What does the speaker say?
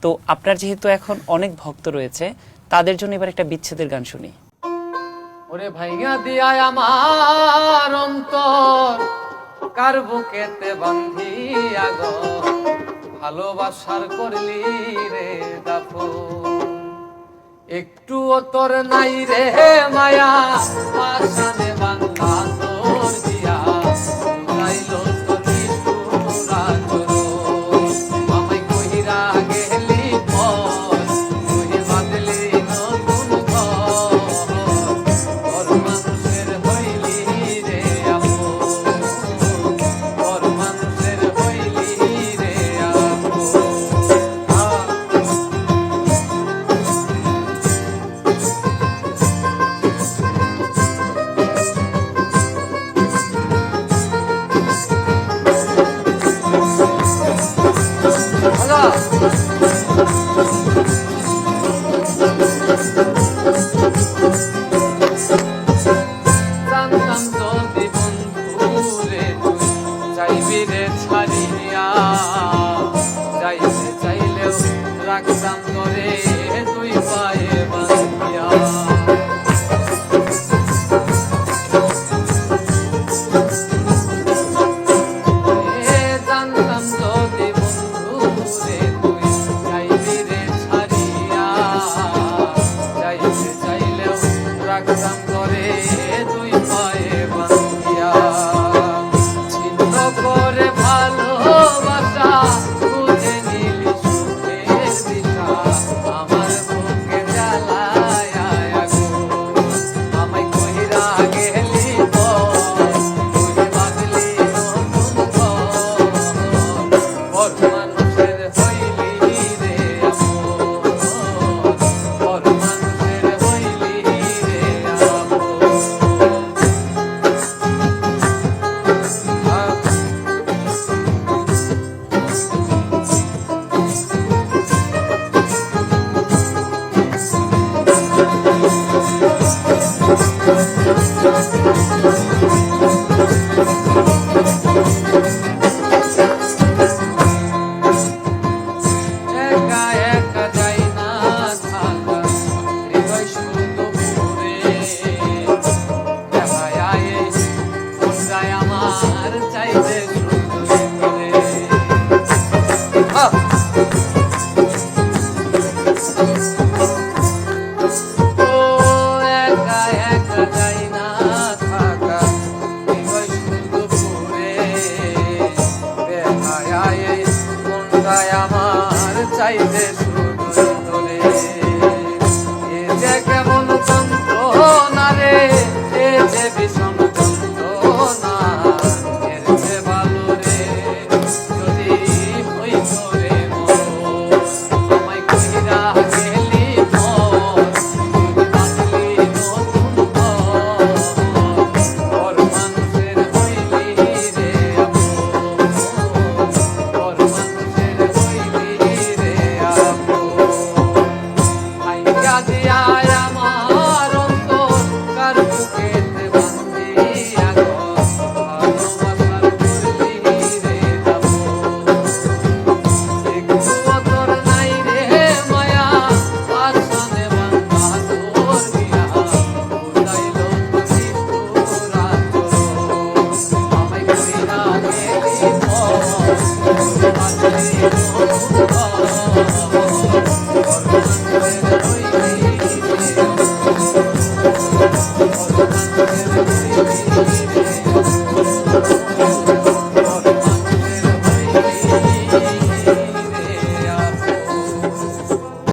তো আপনার যেহেতু এখন অনেক ভক্ত রয়েছে, তাদের জন্য এবার একটা বিচ্ছেদের গান শুনি। ওরে ভাইয়া দিয়া আমার অন্তর কার বুকেতে বান্ধিয়া গো, ভালোবাসার করলি রে দাফন। একটুও তোর নাই রে মায়া, আশানে বান্ধা তোর দিয়া যাইলো তোর নিষ্ঠুর আচরণ। আমায় কইরা গেলি পর, তুই বাঁধলি নতুন ঘর, পর মানুষের হইলি রে আপন, পর মানুষের হইলি রে আপন। জানতাম যদি বন্ধুরে তুই চাইবি রে ছাড়িয়া, যাইতে চাইলেও রাখতাম তোরে তুই পায়ে বাঁধিয়া। জানতাম যদি বন্ধুরে তুই চাইবি রে ছাড়িয়া, যাইতে চাইলেও রাখতাম তোরে তুই পায়ে বাঁধিয়া। ছিন্ন করে ভালোবাসা বুঝে নিলি সুখের দিশা, আমার বুকে জ্বালায় আগুন। আমায় কইরা গেলি পর, তুই বাঁধলি নতুন ঘর, পর মানুষের হইলি রে আপন, পর মানুষের হইলি রে আপন। একা একা যাই না থাকা, হৃদয় শুধু পুরে দেখায় মনটায় আমার চাইতে শুধু করে। ও একা একা যাই না থাকা, হৃদয় শুধু পুরে দেখায় মনটায় আমার চাইতে শুধু তোরে। এ যে কেমন যন্ত্রণা রে, এ যে বিষম যন্ত্রণা, এর যে ভালো রে যদি হইতো রে মরণ। আমায় কইরা গেলি পর, তুই বাঁধলি নতুন ঘর, পর মানুষের হইলি রে আপন, পর মানুষের হইলি রে আপন। ভাইয়া দিয়া আমার অন্তর কার বুকেতে বান্ধিয়া গো, ভালোবাসার করলি রে দাফন। একটুও তোর নাই রে মায়া, আশানে বান্ধা তোর দিয়া বুঝাইলো তোর নিষ্ঠুর আচরণ। আমায় কইরা গেলি পর, তুই বাঁধলি নতুন ঘর, পর মানুষের হইলি রে আপন, পর মানুষের হইলি রে আপন।